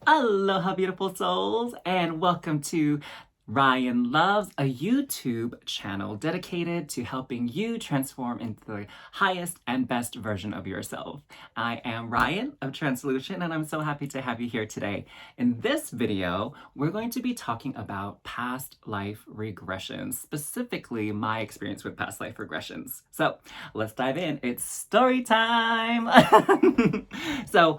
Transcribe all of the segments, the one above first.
Aloha, beautiful souls, and welcome to Ryan Loves, a YouTube channel dedicated to helping you transform into the highest and best version of yourself. I am Ryan of Transolution, and I'm so happy to have you here today. In this video, we're going to be talking about past life regressions, specifically my experience with past life regressions. So let's dive in. It's story time. So,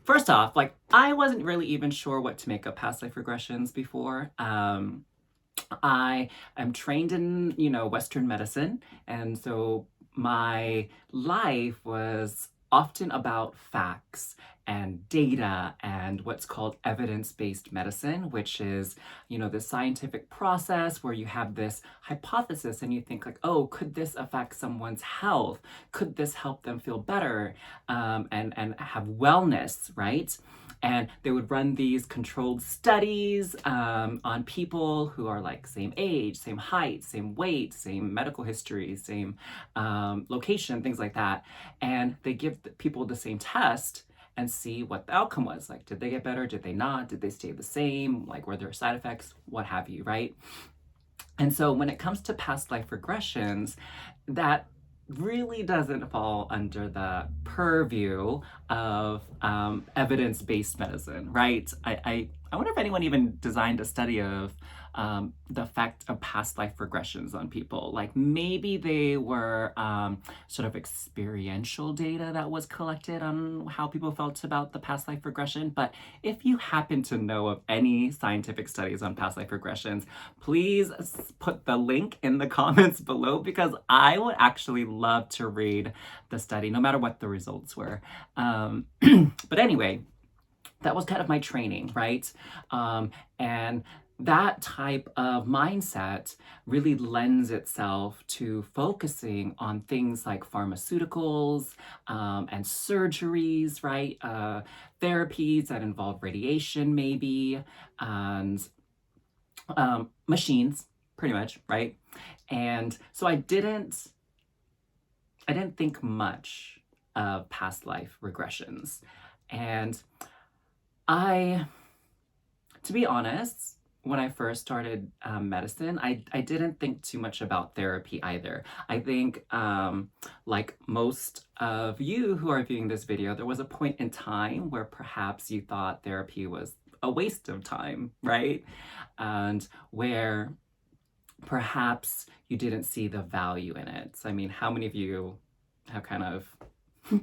first off, I wasn't really even sure what to make of past life regressions before. I am trained in, Western medicine, and so my life was often about facts and data and what's called evidence-based medicine, which is, the scientific process where you have this hypothesis and you think like, oh, could this affect someone's health? Could this help them feel better and have wellness, right? And they would run these controlled studies on people who are like same age, same height, same weight, same medical history, same location, things like that. And they give people the same test and see what the outcome was. Like, did they get better? Did they not? Did they stay the same? Like, were there side effects? What have you, right? And so when it comes to past life regressions, that really doesn't fall under the purview of evidence-based medicine, right? I wonder if anyone even designed a study of the effect of past life regressions on people. Like maybe they were sort of experiential data that was collected on how people felt about the past life regression. But if you happen to know of any scientific studies on past life regressions, please put the link in the comments below because I would actually love to read the study, no matter what the results were. But anyway, that was kind of my training, right? And that type of mindset really lends itself to focusing on things like pharmaceuticals and surgeries, right? Therapies that involve radiation, maybe, and machines, pretty much, right? And so I didn't think much of past life regressions. And to be honest, when I first started medicine, I didn't think too much about therapy either. I think, like most of you who are viewing this video, there was a point in time where perhaps you thought therapy was a waste of time, right? And where perhaps you didn't see the value in it. So, I mean, how many of you have kind of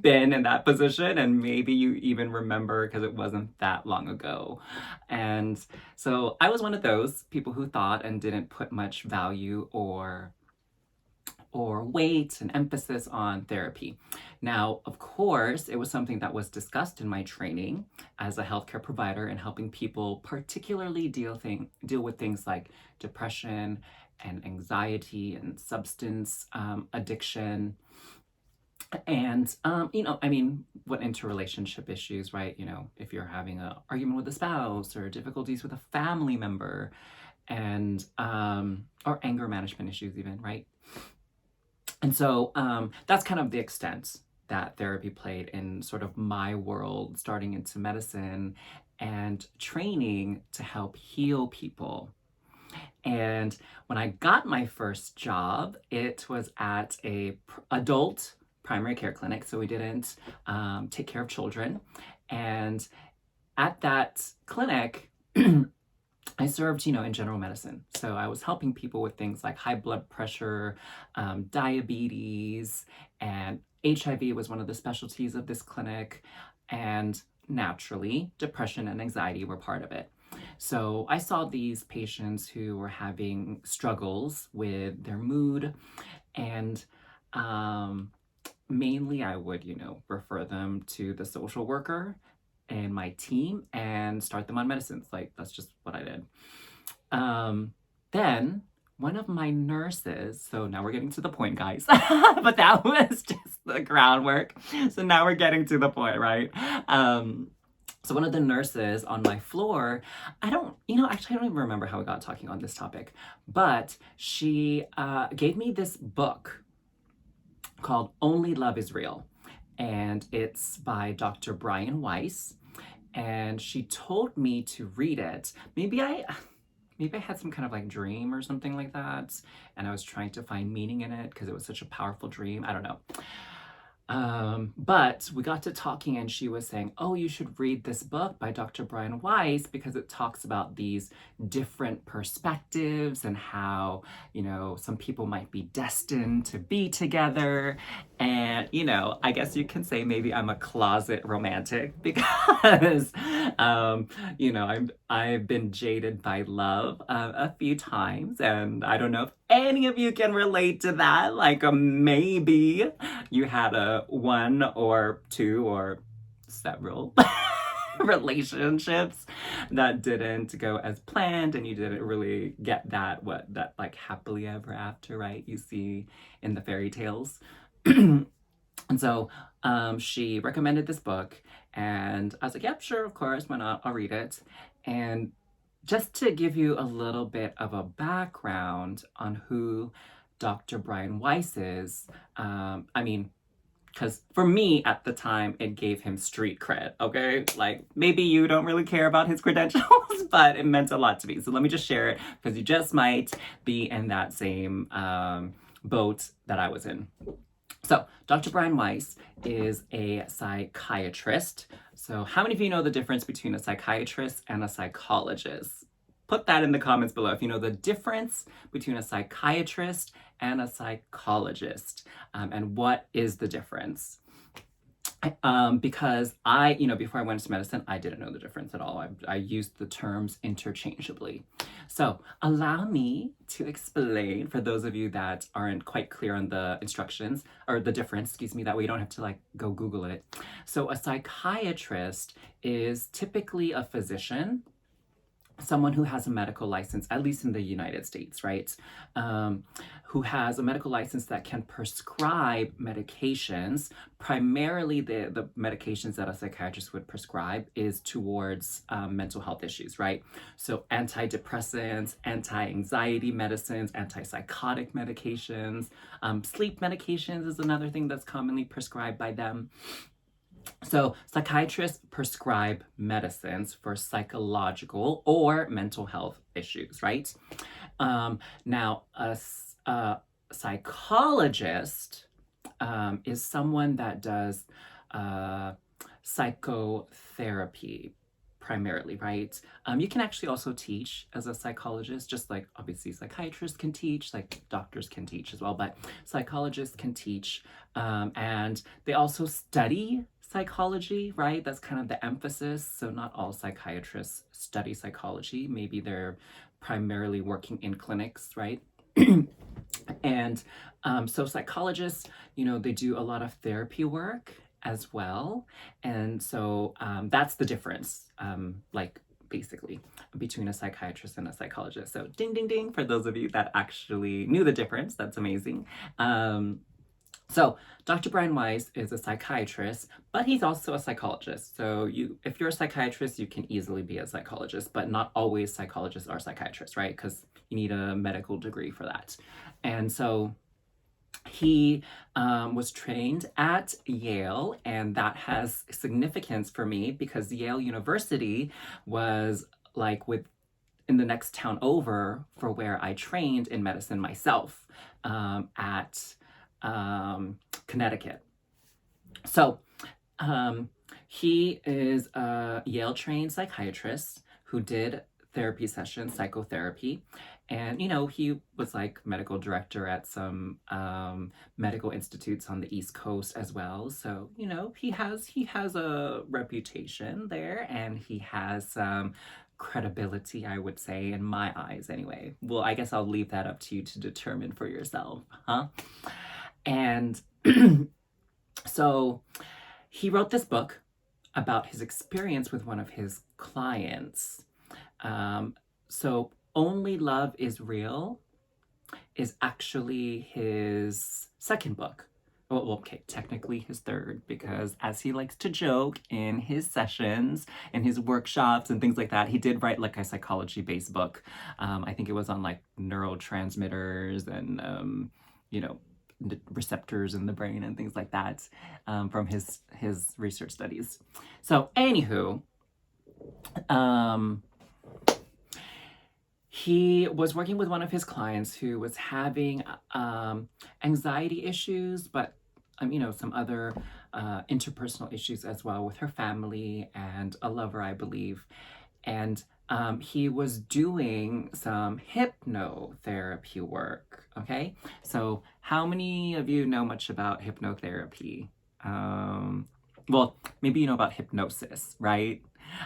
been in that position, and maybe you even remember because it wasn't that long ago? And so I was one of those people who thought and didn't put much value or weight and emphasis on therapy. Now, of course, it was something that was discussed in my training as a healthcare provider and helping people particularly deal with things like depression and anxiety and substance addiction. And, what interrelationship issues, right? If you're having an argument with a spouse or difficulties with a family member and, or anger management issues even, right? And so that's kind of the extent that therapy played in sort of my world, starting into medicine and training to help heal people. And when I got my first job, it was at a adult primary care clinic, so we didn't take care of children. And at that clinic, I served, in general medicine. So I was helping people with things like high blood pressure, diabetes, and HIV was one of the specialties of this clinic. And naturally, depression and anxiety were part of it. So I saw these patients who were having struggles with their mood, and mainly I would, refer them to the social worker and my team and start them on medicines. Like, that's just what I did. Then one of my nurses, so now we're getting to the point, guys, but that was just the groundwork. So now we're getting to the point, right? So one of the nurses on my floor, I don't even remember how we got talking on this topic, but she gave me this book called Only Love is Real. And it's by Dr. Brian Weiss. and she told me to read it. Maybe I had some kind of like dream or something like that, and I was trying to find meaning in it because it was such a powerful dream. I don't know. But we got to talking, and she was saying, oh, you should read this book by Dr. Brian Weiss because it talks about these different perspectives and how, some people might be destined to be together. And, I guess you can say maybe I'm a closet romantic because, I've been jaded by love a few times, and I don't know if any of you can relate to that. Like, maybe you had a one or two or several relationships that didn't go as planned, and you didn't really get that like happily ever after, right? You see in the fairy tales. And so she recommended this book, and I was like, yep, sure, of course, why not? I'll read it. And just to give you a little bit of a background on who Dr. Brian Weiss is, because for me at the time, it gave him street cred, okay? Like, maybe you don't really care about his credentials, but it meant a lot to me. So let me just share it, because you just might be in that same boat that I was in. So, Dr. Brian Weiss is a psychiatrist. So, how many of you know the difference between a psychiatrist and a psychologist? Put that in the comments below if you know the difference between a psychiatrist and a psychologist, and what is the difference. Because before I went into medicine, I didn't know the difference at all. I used the terms interchangeably. So allow me to explain for those of you that aren't quite clear on the instructions, or the difference, that way you don't have to like go Google it. So a psychiatrist is typically a physician, someone who has a medical license, at least in the United States, right? Who has a medical license that can prescribe medications. Primarily, the medications that a psychiatrist would prescribe is towards mental health issues, right? So antidepressants, anti-anxiety medicines, antipsychotic medications, sleep medications is another thing that's commonly prescribed by them. So psychiatrists prescribe medicines for psychological or mental health issues, right? Now, a psychologist is someone that does psychotherapy primarily, right? You can actually also teach as a psychologist, just like obviously psychiatrists can teach, like doctors can teach as well, but psychologists can teach, and they also study psychology, right? That's kind of the emphasis. So not all psychiatrists study psychology. Maybe they're primarily working in clinics, right? And so psychologists, they do a lot of therapy work as well. And so that's the difference, basically, between a psychiatrist and a psychologist. So ding, ding, ding, for those of you that actually knew the difference. That's amazing. So Dr. Brian Weiss is a psychiatrist, but he's also a psychologist. So if you're a psychiatrist, you can easily be a psychologist, but not always psychologists are psychiatrists, right? Because you need a medical degree for that. And so he was trained at Yale, and that has significance for me because Yale University was like in the next town over for where I trained in medicine myself, at Connecticut. So he is a Yale-trained psychiatrist who did therapy sessions, psychotherapy, and he was like medical director at some medical institutes on the East Coast as well. So he has a reputation there, and he has credibility, I would say, in my eyes anyway. Well, I guess I'll leave that up to you to determine for yourself, huh? And so he wrote this book about his experience with one of his clients. So Only Love is Real is actually his second book. Well, okay, technically his third, because as he likes to joke in his sessions and his workshops and things like that, he did write like a psychology-based book. I think it was on like neurotransmitters and, receptors in the brain and things like that, from his research studies. So anywho, Um, he was working with one of his clients who was having anxiety issues, but some other interpersonal issues as well with her family and a lover, I believe. And he was doing some hypnotherapy work. Okay, so how many of you know much about hypnotherapy? Well, maybe you know about hypnosis, right?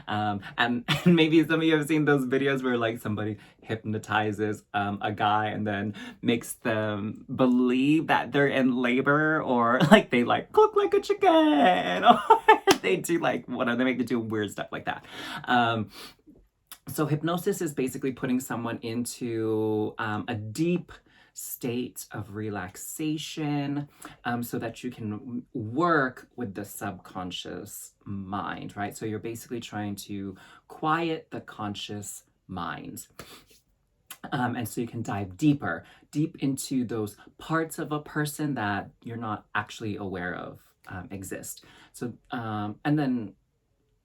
And maybe some of you have seen those videos where like somebody hypnotizes a guy and then makes them believe that they're in labor, or like they like cook like a chicken, or they do like what they make them do weird stuff like that. So hypnosis is basically putting someone into a deep state of relaxation, so that you can work with the subconscious mind, right? So you're basically trying to quiet the conscious mind. And so you can dive deep into those parts of a person that you're not actually aware of exist. So, and then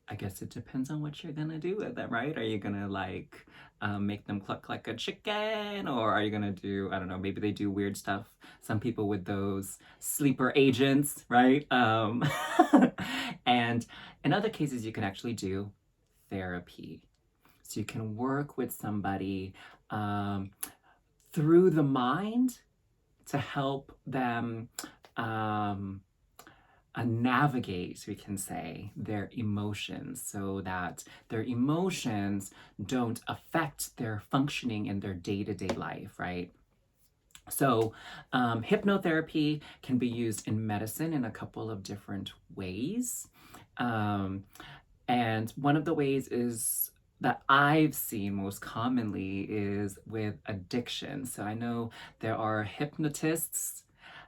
I guess it depends on what you're gonna do with them, right? Are you gonna like make them cluck like a chicken, or are you gonna do, I don't know, maybe they do weird stuff. Some people with those sleeper agents, right? And in other cases, you can actually do therapy. So you can work with somebody through the mind to help them navigate, we can say, their emotions so that their emotions don't affect their functioning in their day-to-day life, right? So hypnotherapy can be used in medicine in a couple of different ways. And one of the ways is that I've seen most commonly is with addiction. So I know there are hypnotists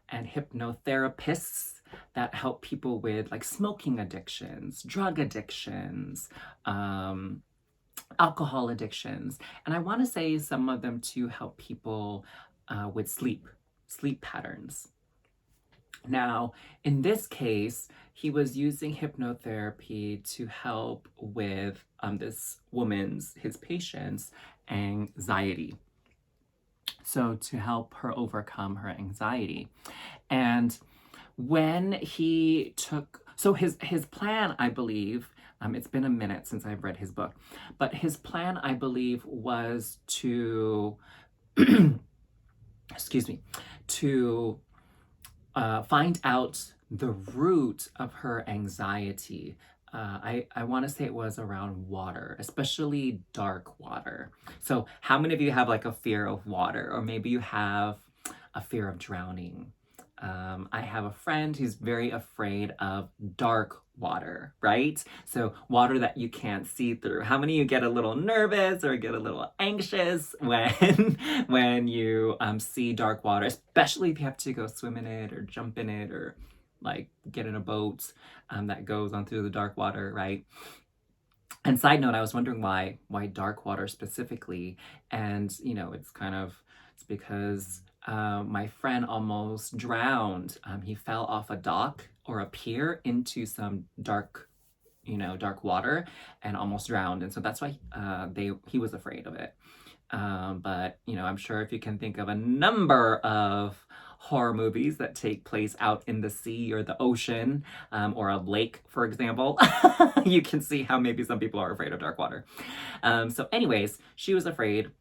and hypnotherapists that help people with like smoking addictions, drug addictions, alcohol addictions. And I want to say some of them to help people with sleep patterns. Now, in this case, he was using hypnotherapy to help with his patient's anxiety. So to help her overcome her anxiety. And when he took, so his plan, I believe, it's been a minute since I've read his book, but his plan, I believe, was to, excuse me, to find out the root of her anxiety. I want to say it was around water, especially dark water. So how many of you have like a fear of water, or maybe you have a fear of drowning? I have a friend who's very afraid of dark water, right? So water that you can't see through. How many of you get a little nervous or get a little anxious when when you see dark water, especially if you have to go swim in it or jump in it or like get in a boat that goes on through the dark water, right? And side note, I was wondering why dark water specifically, and it's because my friend almost drowned. He fell off a dock or a pier into some dark water and almost drowned, and so that's why he was afraid of it. But I'm sure if you can think of a number of horror movies that take place out in the sea or the ocean, or a lake, for example, you can see how maybe some people are afraid of dark water. So anyways, she was afraid,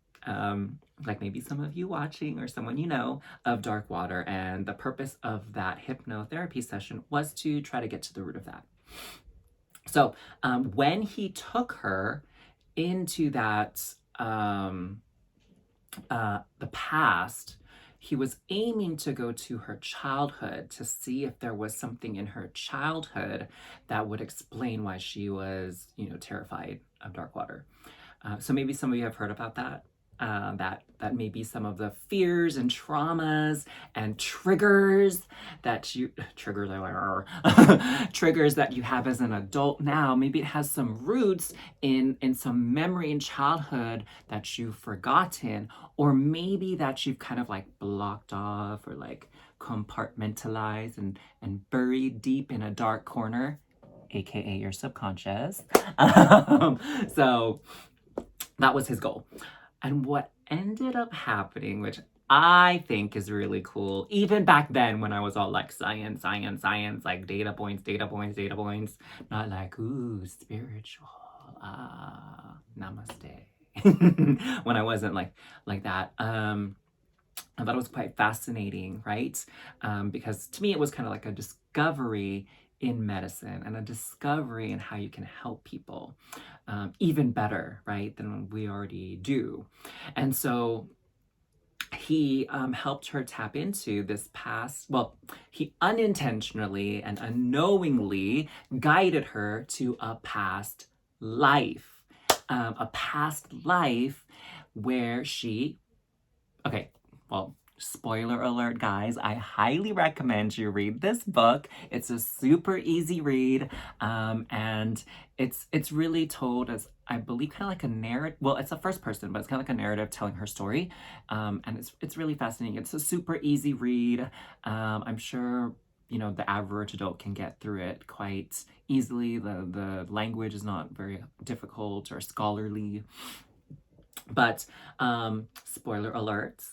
like maybe some of you watching or someone you know, of dark water. And the purpose of that hypnotherapy session was to try to get to the root of that. So when he took her into that, the past, he was aiming to go to her childhood to see if there was something in her childhood that would explain why she was, terrified of dark water. So maybe some of you have heard about that. That may be some of the fears and traumas and triggers that you triggers that you have as an adult now. Maybe it has some roots in some memory in childhood that you've forgotten, or maybe that you've kind of like blocked off or like compartmentalized and buried deep in a dark corner. aka your subconscious. So that was his goal. And what ended up happening, which I think is really cool, even back then when I was all like science, science, science, like data points, data points, data points, not like, ooh, spiritual, namaste. When I wasn't like that. I thought it was quite fascinating, right? Because to me, it was kind of like a discovery in medicine and a discovery in how you can help people even better, right, than we already do. And so he helped her tap into this past, well, he unintentionally and unknowingly guided her to a past life. A past life where she, okay, well, spoiler alert, guys, I highly recommend you read this book. It's a super easy read, and it's really told as, I believe, kind of like a narrative. Well, it's a first person, but it's kind of like a narrative telling her story, and it's really fascinating. It's a super easy read. I'm sure the average adult can get through it quite easily. The language is not very difficult or scholarly, but spoiler alerts.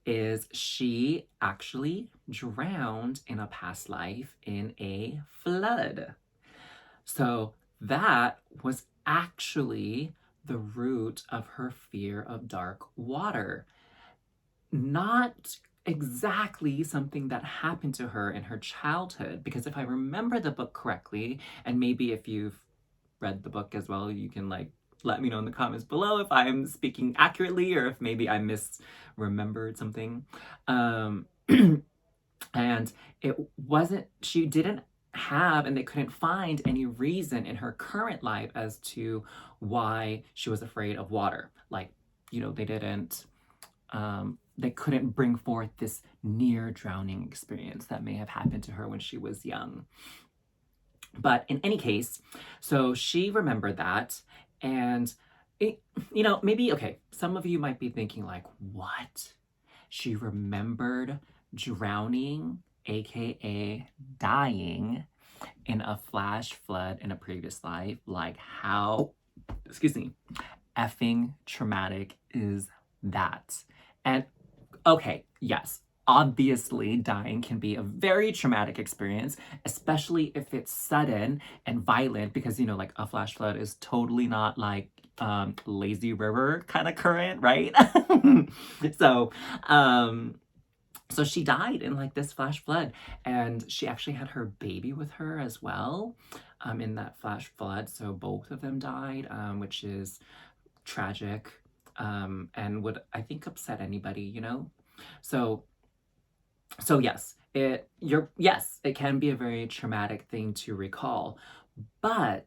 Is she actually drowned in a past life in a flood. So that was actually the root of her fear of dark water. Not exactly something that happened to her in her childhood, because if I remember the book correctly, and maybe if you've read the book as well, you can let me know in the comments below if I'm speaking accurately or if maybe I misremembered something. And it wasn't, she didn't have, and they couldn't find any reason in her current life as to why she was afraid of water. They couldn't bring forth this near drowning experience that may have happened to her when she was young. But in any case, so she remembered that, and maybe, okay, some of you might be thinking like, what? She remembered drowning, aka dying, in a flash flood in a previous life. Like, how, excuse me, effing traumatic is that? And okay, yes, obviously dying can be a very traumatic experience, especially if it's sudden and violent, because like a flash flood is totally not like lazy river kind of current, right? So so she died in like this flash flood, and she actually had her baby with her as well in that flash flood. So both of them died, which is tragic, and would, I think, upset anybody. So yes, it can be a very traumatic thing to recall, but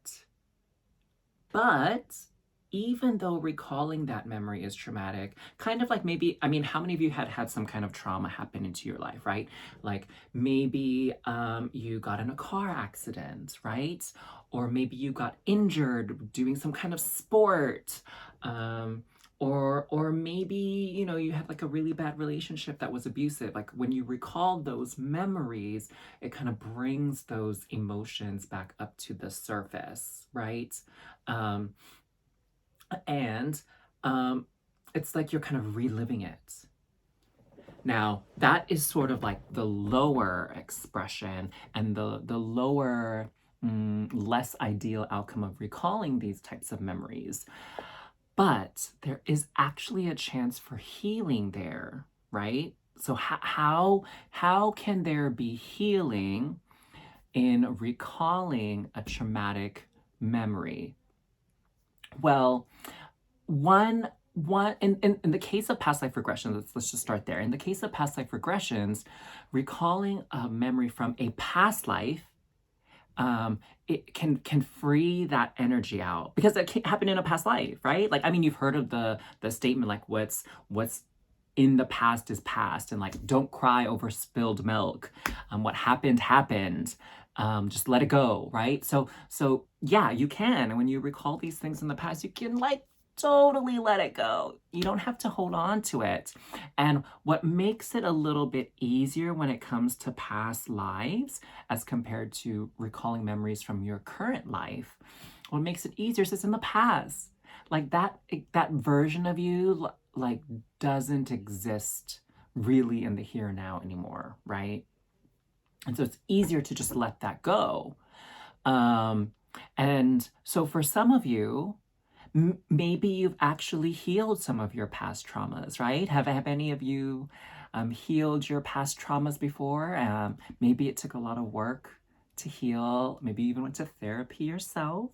even though recalling that memory is traumatic, kind of like, maybe, I mean, how many of you had some kind of trauma happen into your life, right? Like maybe you got in a car accident, right? Or maybe you got injured doing some kind of sport, or maybe you had like a really bad relationship that was abusive. Like when you recall those memories, it kind of brings those emotions back up to the surface, right? And it's like you're kind of reliving it. Now, that is sort of like the lower expression and the lower, less ideal outcome of recalling these types of memories. But there is actually a chance for healing there, right? So how can there be healing in recalling a traumatic memory? Well, one in the case of past life regressions, let's just start there. In the case of past life regressions, recalling a memory from a past life, it can free that energy out, because it can happen in a past life, right? Like, I mean, you've heard of the statement like, what's in the past is past, and like, don't cry over spilled milk. What happened happened. Just let it go, right? So yeah, you can. And when you recall these things in the past, you can like totally let it go. You don't have to hold on to it. And what makes it a little bit easier when it comes to past lives as compared to recalling memories from your current life, what makes it easier is it's in the past. Like that version of you like doesn't exist really in the here and now anymore, right? And so it's easier to just let that go. And so for some of you, maybe you've actually healed some of your past traumas, right? Have any of you healed your past traumas before? Maybe it took a lot of work to heal. Maybe you even went to therapy yourself.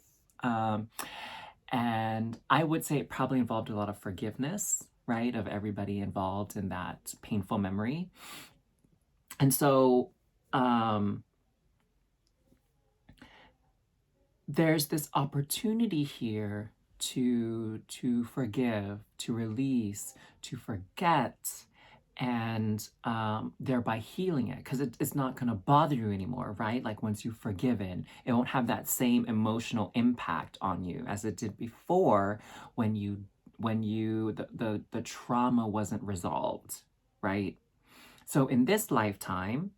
And I would say it probably involved a lot of forgiveness, right? Of everybody involved in that painful memory. And so there's this opportunity here to forgive, to release, to forget, and thereby healing it, because it's not going to bother you anymore, right? Like once you've forgiven, it won't have that same emotional impact on you as it did before when the trauma wasn't resolved, right? So in this lifetime,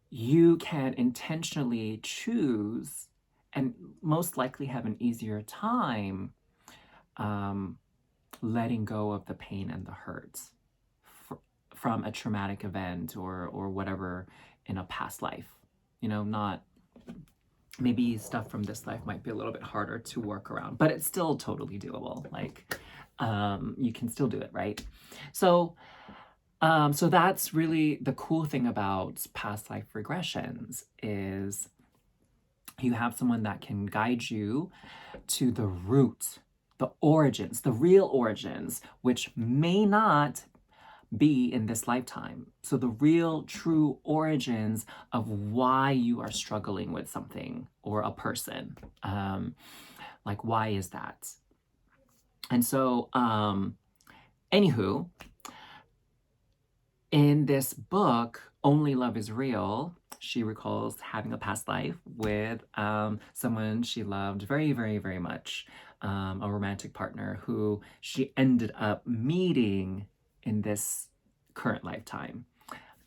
you can intentionally choose and most likely have an easier time letting go of the pain and the hurt from a traumatic event or whatever in a past life. You know, not maybe stuff from this life might be a little bit harder to work around, but it's still totally doable. Like you can still do it, right? So that's really the cool thing about past life regressions is you have someone that can guide you to the root, the origins, the real origins, which may not be in this lifetime. So the real true origins of why you are struggling with something or a person. Like, why is that? And so, anywho, in this book, Only Love is Real, she recalls having a past life with someone she loved very, very, very much, a romantic partner who she ended up meeting in this current lifetime.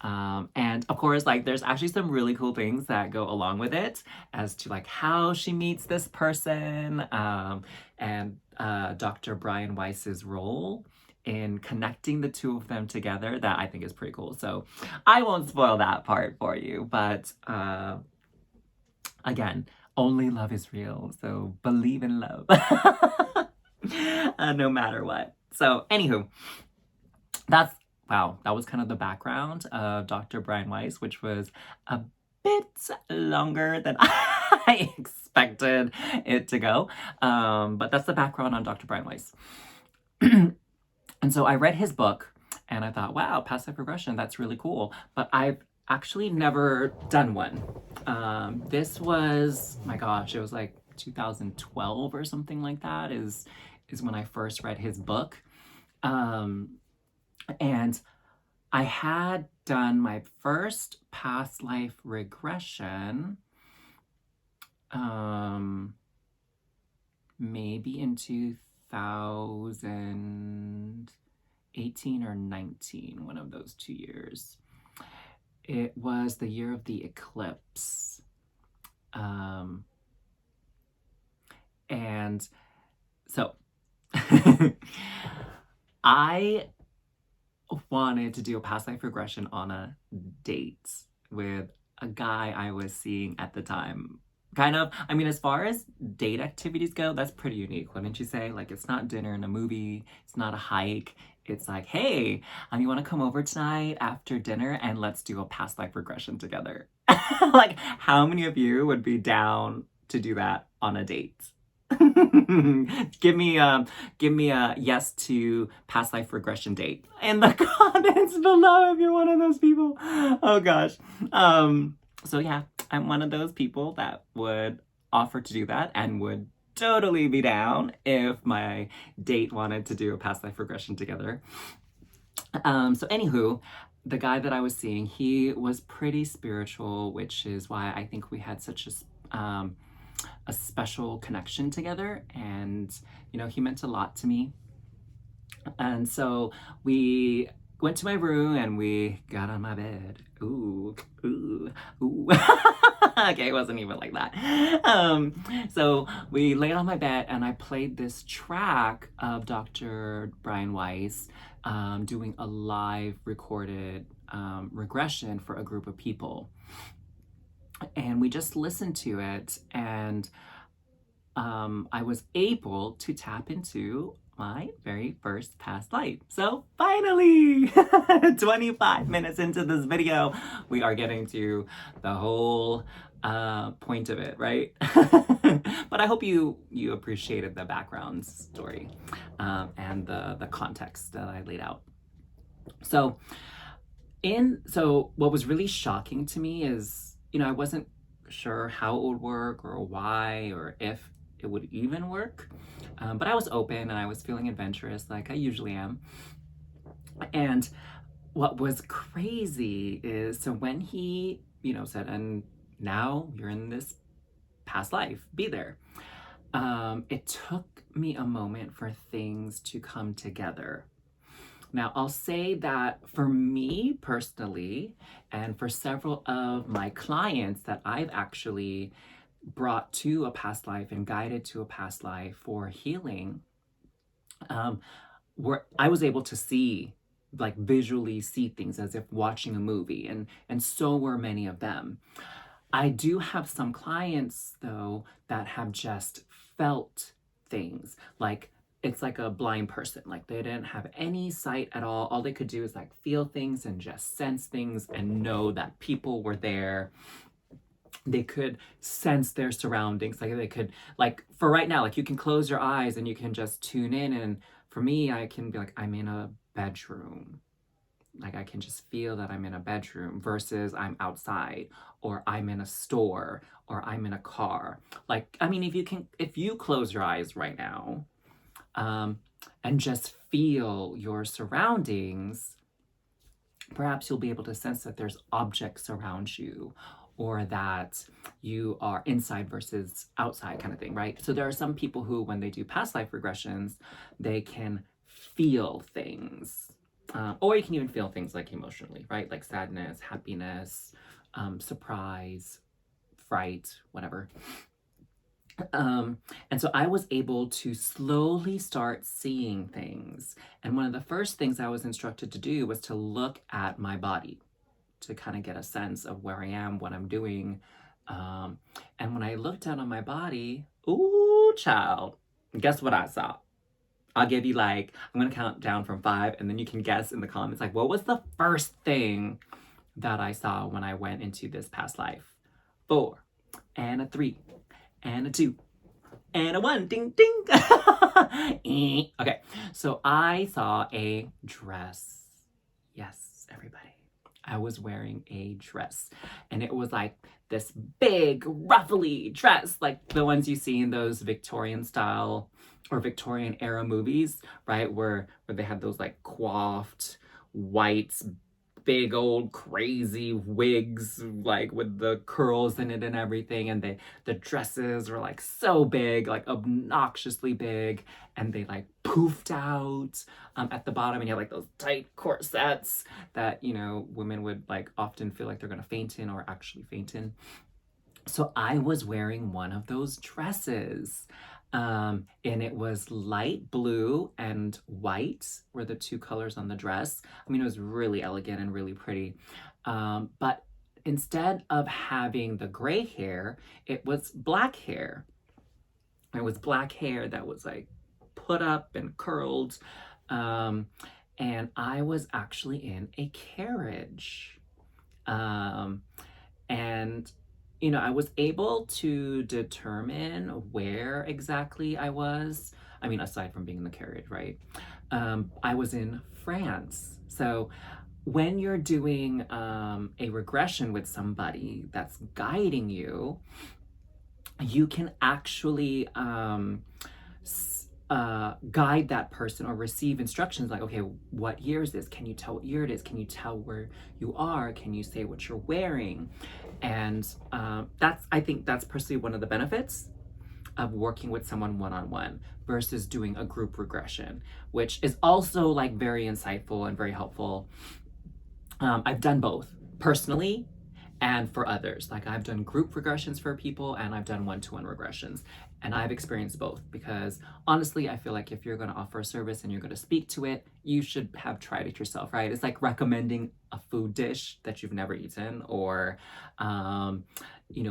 And of course, like there's actually some really cool things that go along with it as to like how she meets this person and Dr. Brian Weiss's role in connecting the two of them together that I think is pretty cool. So I won't spoil that part for you, but again, only love is real. So believe in love no matter what. So anywho, that was kind of the background of Dr. Brian Weiss, which was a bit longer than I expected it to go. But that's the background on Dr. Brian Weiss. And so I read his book and I thought, wow, past life regression, that's really cool. But I've actually never done one. This was, my gosh, it was like 2012 or something like that is when I first read his book. And I had done my first past life regression maybe in 2018 or 19, one of those 2 years. It was the year of the eclipse. And so I wanted to do a past life regression on a date with a guy I was seeing at the time. Kind of, I mean, as far as date activities go, that's pretty unique, wouldn't you say? Like, it's not dinner and a movie, it's not a hike. It's like, hey, you want to come over tonight after dinner and let's do a past life regression together? Like, how many of you would be down to do that on a date? Give me a yes to past life regression date in the comments below if you're one of those people. Oh gosh. So yeah, I'm one of those people that would offer to do that and would totally be down if my date wanted to do a past life regression together. So anywho, the guy that I was seeing, he was pretty spiritual, which is why I think we had such a a special connection together, and he meant a lot to me. And so we went to my room and we got on my bed. Ooh, ooh, ooh. Okay, it wasn't even like that. So we laid on my bed and I played this track of Dr. Brian Weiss doing a live recorded regression for a group of people. And we just listened to it, and I was able to tap into my very first past life. So finally, 25 minutes into this video, we are getting to the whole point of it, right? But I hope you appreciated the background story and the context that I laid out. So what was really shocking to me is, I wasn't sure how it would work or why or if it would even work. But I was open and I was feeling adventurous like I usually am. And what was crazy is, so when he, said, and now you're in this past life, be there. It took me a moment for things to come together. Now, I'll say that for me personally, and for several of my clients that I've actually brought to a past life and guided to a past life for healing, where I was able to see, like visually see things as if watching a movie, and so were many of them. I do have some clients though that have just felt things, like it's like a blind person, like they didn't have any sight at all. All they could do is like feel things and just sense things and know that people were there. They could sense their surroundings. Like they could, like for right now, like you can close your eyes and you can just tune in. And for me, I can be like, I'm in a bedroom. Like I can just feel that I'm in a bedroom versus I'm outside, or I'm in a store, or I'm in a car. Like, I mean, if you close your eyes right now, and just feel your surroundings, perhaps you'll be able to sense that there's objects around you, or that you are inside versus outside kind of thing, right? So there are some people who, when they do past life regressions, they can feel things. Or you can even feel things like emotionally, right? Like sadness, happiness, surprise, fright, whatever. And so I was able to slowly start seeing things. And one of the first things I was instructed to do was to look at my body to kind of get a sense of where I am, what I'm doing. And when I looked down on my body, ooh, child, guess what I saw? I'll give you I'm going to count down from 5, and then you can guess in the comments, what was the first thing that I saw when I went into this past life? 4, and a 3, and a 2, and a 1, ding, ding. Okay, so I saw a dress. Yes, everybody. I was wearing a dress, and it was like this big, ruffly dress, like the ones you see in those Victorian style or Victorian era movies, right? Where they had those coiffed white, big old crazy wigs, with the curls in it and everything, and the dresses were so big, obnoxiously big, and they poofed out at the bottom, and you had those tight corsets that women would often feel like they're gonna faint in, or actually faint in. So I was wearing one of those dresses. And it was light blue and white were the 2 colors on the dress. I mean, it was really elegant and really pretty. But instead of having the gray hair, it was black hair. It was black hair that was put up and curled. And I was actually in a carriage. And I was able to determine where exactly I was. I mean, aside from being in the carriage, right? I was in France. So when you're doing a regression with somebody that's guiding you, you can actually guide that person or receive instructions okay, what year is this? Can you tell what year it is? Can you tell where you are? Can you say what you're wearing? And I think that's personally one of the benefits of working with someone one-on-one versus doing a group regression, which is also like very insightful and very helpful. I've done both personally and for others. Like I've done group regressions for people and I've done one-to-one regressions. And I've experienced both because honestly, I feel like if you're going to offer a service and you're going to speak to it, you should have tried it yourself, right? It's like recommending a food dish that you've never eaten or,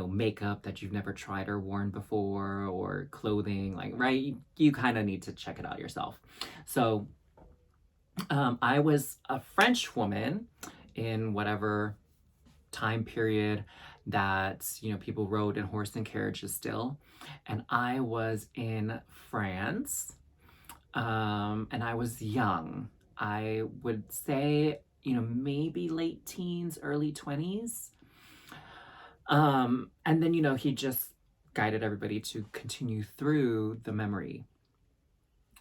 makeup that you've never tried or worn before or clothing, like, right? You kind of need to check it out yourself. So I was a French woman in whatever time period that people rode in horse and carriages still, and I was in France, and I was young. I would say maybe late teens, early 20s, and then he just guided everybody to continue through the memory.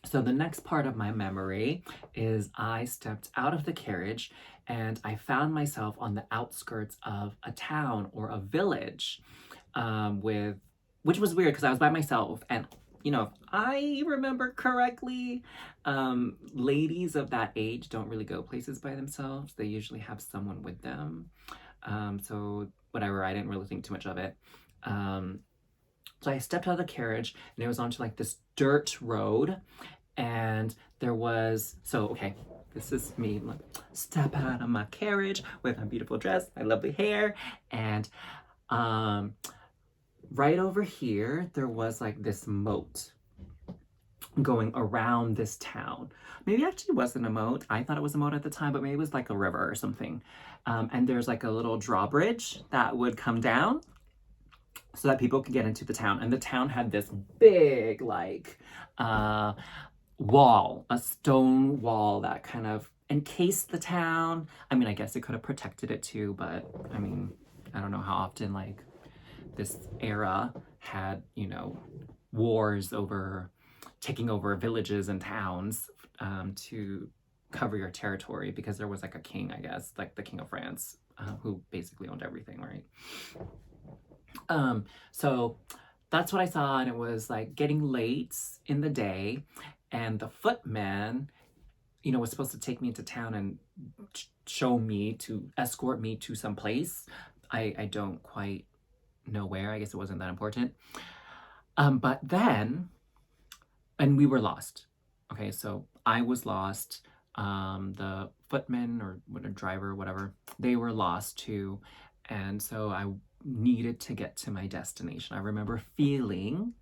So the next part of my memory is I stepped out of the carriage and I found myself on the outskirts of a town or a village, which was weird because I was by myself. And, if I remember correctly, ladies of that age don't really go places by themselves. They usually have someone with them. So whatever, I didn't really think too much of it. So I stepped out of the carriage and it was onto like this dirt road, and there was, this is me, like, step out of my carriage with my beautiful dress, my lovely hair, and right over here, there was like this moat going around this town. Maybe it actually wasn't a moat. I thought it was a moat at the time, but maybe it was like a river or something. And there's like a little drawbridge that would come down so that people could get into the town. And the town had this big, like, wall, a stone wall that kind of encased the town. I mean, I guess it could have protected it too, but I mean, I don't know how often, like, this era had, wars over taking over villages and towns to cover your territory, because there was like a king, I guess, like the King of France, who basically owned everything, right? So that's what I saw, and it was like getting late in the day, and the footman, was supposed to take me into town and escort me to some place. I don't quite know where. I guess it wasn't that important. But then, and we were lost. Okay, so I was lost. The footman or driver, whatever, they were lost too. And so I needed to get to my destination. I remember feeling,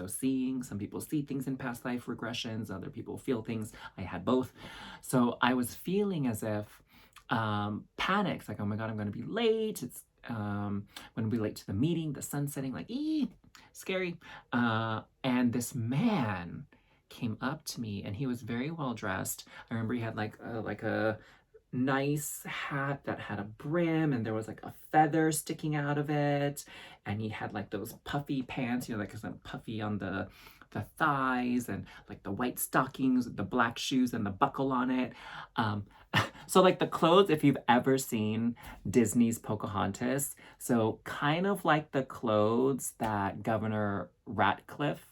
seeing, some people see things in past life regressions, other people feel things. I had both. So I was feeling as if panics, like, oh my God, I'm going to be late. It's going to be late to the meeting, the sun setting, like, scary. And this man came up to me, and he was very well dressed. I remember he had like a nice hat that had a brim, and there was like a feather sticking out of it, and he had like those puffy pants, like kind of puffy on the thighs, and like the white stockings with the black shoes and the buckle on it. So like the clothes, if you've ever seen Disney's Pocahontas, so kind of like the clothes that Governor Ratcliffe,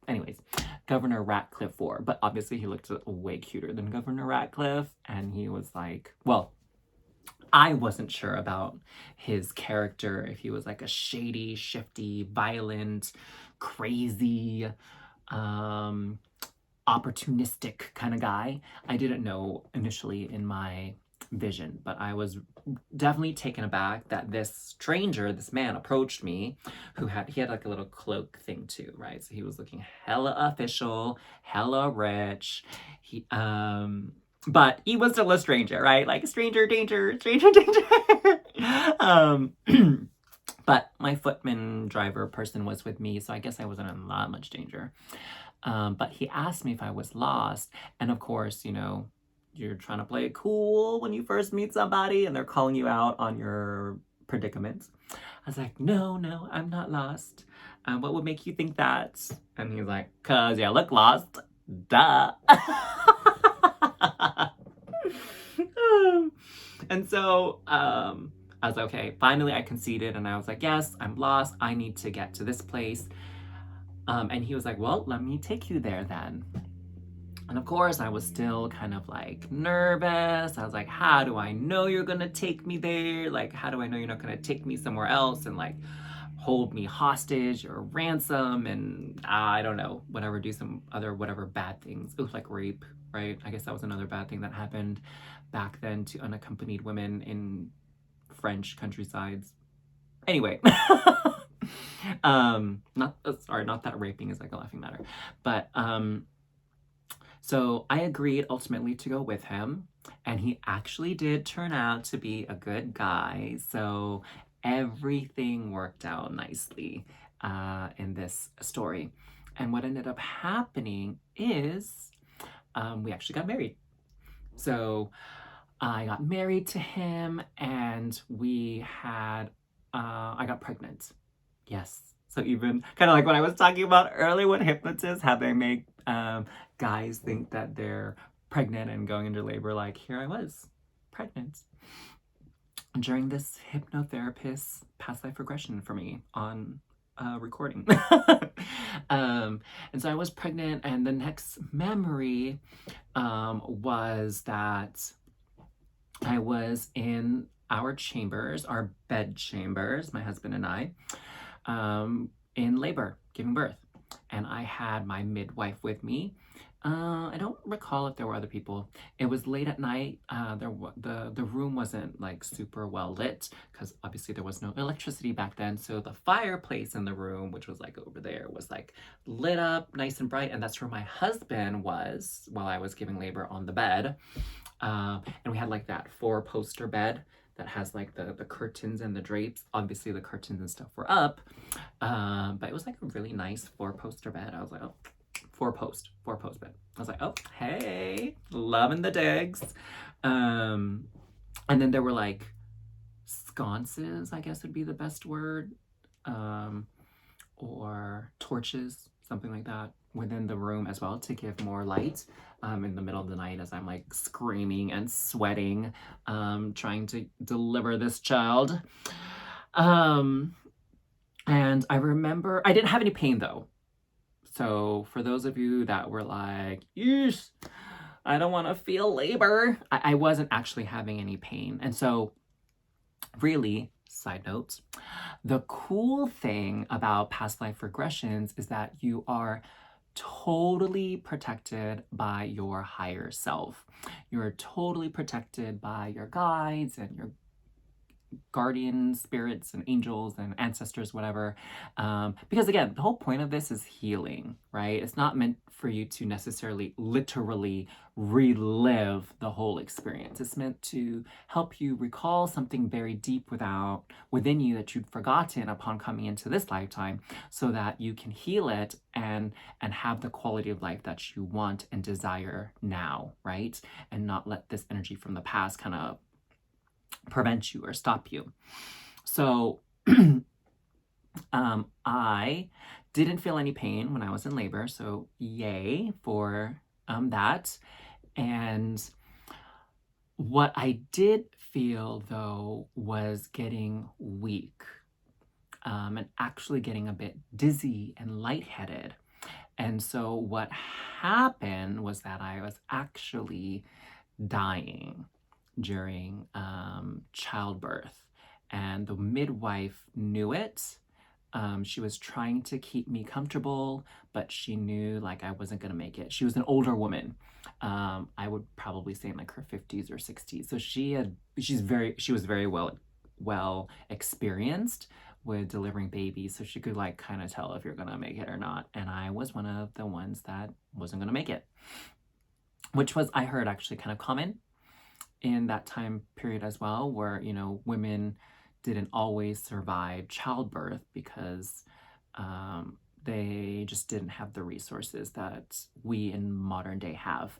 anyways, Governor Ratcliffe wore. But obviously he looked way cuter than Governor Ratcliffe, and he was like, well, I wasn't sure about his character, if he was like a shady, shifty, violent, crazy, opportunistic kind of guy. I didn't know initially in my vision, but I was definitely taken aback that this man approached me, he had like a little cloak thing too, right? So he was looking hella official, hella rich. But he was still a stranger, right? Like stranger danger. But my footman driver person was with me, so I guess I wasn't in that much danger. But he asked me if I was lost, and of course, you're trying to play it cool when you first meet somebody and they're calling you out on your predicament. I was like, no, I'm not lost. What would make you think that? And he's like, 'cause you look lost. Duh. And so I was like, okay, finally I conceded, and I was like, yes, I'm lost. I need to get to this place. And he was like, well, let me take you there then. And of course, I was still kind of like nervous. I was like, how do I know you're gonna take me there? Like, how do I know you're not gonna take me somewhere else and like hold me hostage or ransom and I don't know, whatever, do some other whatever bad things. It was like rape, right? I guess that was another bad thing that happened back then to unaccompanied women in French countrysides. Anyway, not that raping is like a laughing matter, but so I agreed ultimately to go with him, and he actually did turn out to be a good guy. So everything worked out nicely in this story. And what ended up happening is we actually got married. So I got married to him, and I got pregnant. Yes. So even kind of like what I was talking about earlier with hypnotists, how they make guys think that they're pregnant and going into labor, like here I was, pregnant. During this hypnotherapist's past life regression for me on recording. And so I was pregnant, and the next memory was that I was in our chambers, our bed chambers, my husband and I, in labor, giving birth. And I had my midwife with me. I don't recall if there were other people. It was late at night. The room wasn't like super well lit because obviously there was no electricity back then. So the fireplace in the room, which was like over there, was like lit up nice and bright. And that's where my husband was while I was giving labor on the bed. And we had like that 4-poster bed that has like the curtains and the drapes. Obviously the curtains and stuff were up, but it was like a really nice 4-poster bed. I was like, oh, four post bed. I was like, oh, hey, loving the digs. And then there were like sconces, I guess would be the best word, or torches, something like that, within the room as well to give more light in the middle of the night as I'm like screaming and sweating, trying to deliver this child. And I remember I didn't have any pain though. So for those of you that were like, yeesh, I don't want to feel labor, I wasn't actually having any pain. And so really, side notes, the cool thing about past life regressions is that you are totally protected by your higher self. You're totally protected by your guides and your guardian spirits and angels and ancestors, whatever. Because again, the whole point of this is healing, right? It's not meant for you to necessarily literally relive the whole experience. It's meant to help you recall something very deep within you that you'd forgotten upon coming into this lifetime, so that you can heal it and have the quality of life that you want and desire now, right? And not let this energy from the past kind of prevent you or stop you. So I didn't feel any pain when I was in labor, so yay for that. And what I did feel though was getting weak, and actually getting a bit dizzy and lightheaded. And so what happened was that I was actually dying during childbirth, and the midwife knew it. She was trying to keep me comfortable, but she knew like I wasn't gonna make it. She was an older woman. I would probably say in like her 50s or 60s. So she was very well experienced with delivering babies, so she could like kind of tell if you're gonna make it or not. And I was one of the ones that wasn't gonna make it, which was, I heard, actually kind of common in that time period as well, where, you know, women didn't always survive childbirth because they just didn't have the resources that we in modern day have.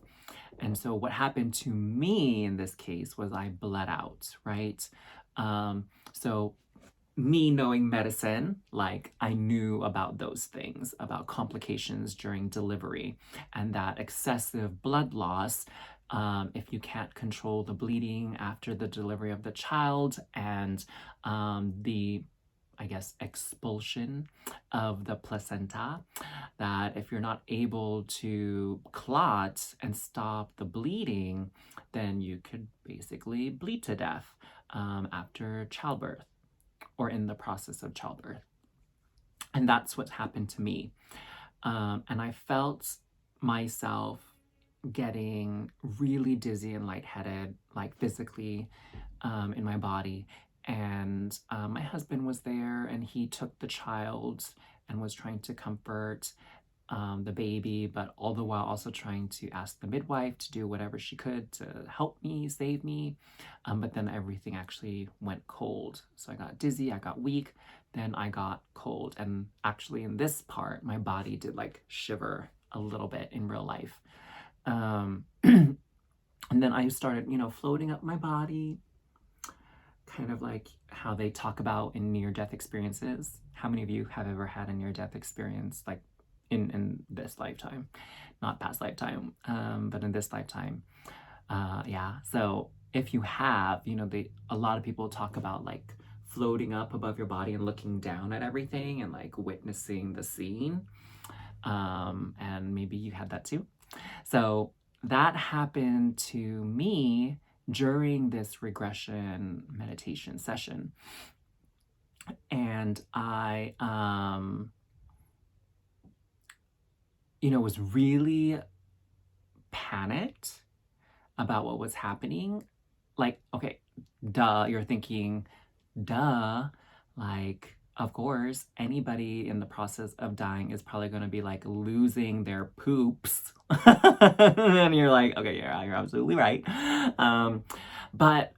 And so what happened to me in this case was I bled out, right? So me knowing medicine, like I knew about those things, about complications during delivery, and that excessive blood loss if you can't control the bleeding after the delivery of the child and the, I guess, expulsion of the placenta, that if you're not able to clot and stop the bleeding, then you could basically bleed to death after childbirth or in the process of childbirth. And that's what happened to me. And I felt myself getting really dizzy and lightheaded, like physically in my body. And my husband was there, and he took the child and was trying to comfort the baby, but all the while also trying to ask the midwife to do whatever she could to help me, save me. But then everything actually went cold. So I got dizzy, I got weak, then I got cold. And actually in this part, my body did like shiver a little bit in real life. And then I started, floating up my body, kind of like how they talk about in near-death experiences. How many of you have ever had a near-death experience, like in this lifetime? Not past lifetime, but in this lifetime. Yeah, so if you have, a lot of people talk about like floating up above your body and looking down at everything and like witnessing the scene. And maybe you had that too. So that happened to me during this regression meditation session. And I, was really panicked about what was happening. Like, okay, duh, you're thinking, duh, like, of course, anybody in the process of dying is probably going to be like losing their poops. And you're like, okay, yeah, you're absolutely right. But,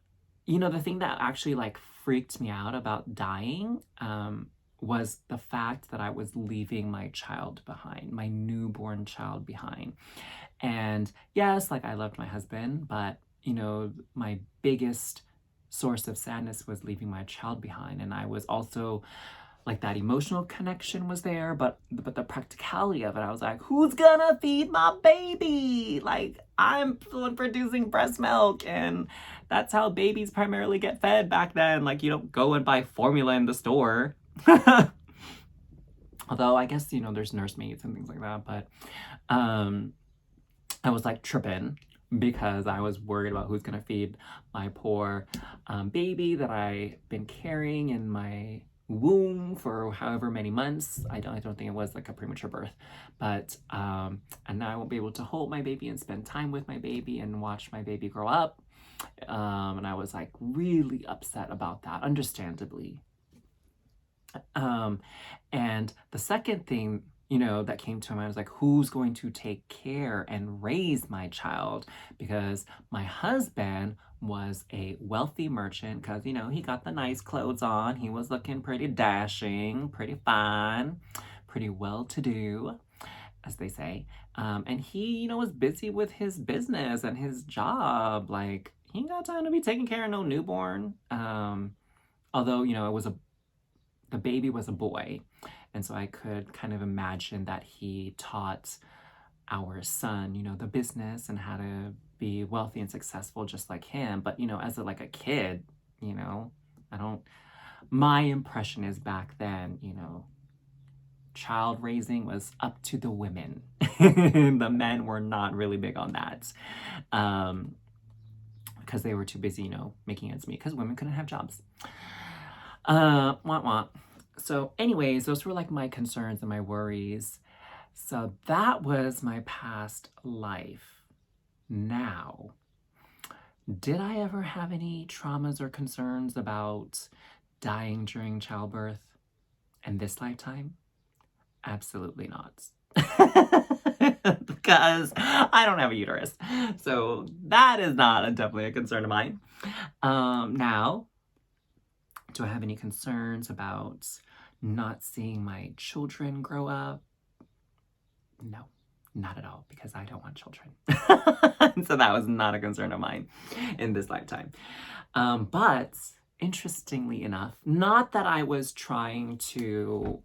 the thing that actually like freaked me out about dying was the fact that I was leaving my child behind, my newborn child behind. And yes, like I loved my husband, but, my biggest source of sadness was leaving my child behind. And I was also like, that emotional connection was there, but the practicality of it, I was like, who's gonna feed my baby? Like, I'm producing breast milk, and that's how babies primarily get fed back then. Like, you don't go and buy formula in the store. Although I guess, there's nursemaids and things like that, but I was like tripping because I was worried about who's gonna feed my poor baby that I've been carrying in my womb for however many months. I don't think it was like a premature birth, but and now I won't be able to hold my baby and spend time with my baby and watch my baby grow up. And I was like really upset about that, understandably. And the second thing, that came to mind was like, who's going to take care and raise my child? Because my husband was a wealthy merchant, because, he got the nice clothes on. He was looking pretty dashing, pretty fine, pretty well-to-do, as they say. And he, was busy with his business and his job. Like, he ain't got time to be taking care of no newborn. Although, the baby was a boy. And so I could kind of imagine that he taught our son, the business and how to be wealthy and successful just like him. But, as a kid, my impression is back then, child raising was up to the women. The men were not really big on that. Because they were too busy, making ends meet, because women couldn't have jobs. Wah wah. So anyways, those were like my concerns and my worries. So that was my past life. Now, did I ever have any traumas or concerns about dying during childbirth in this lifetime? Absolutely not. Because I don't have a uterus. So that is not definitely a concern of mine. Now, do I have any concerns about not seeing my children grow up? No, not at all, because I don't want children. So that was not a concern of mine in this lifetime. But interestingly enough, not that I was trying to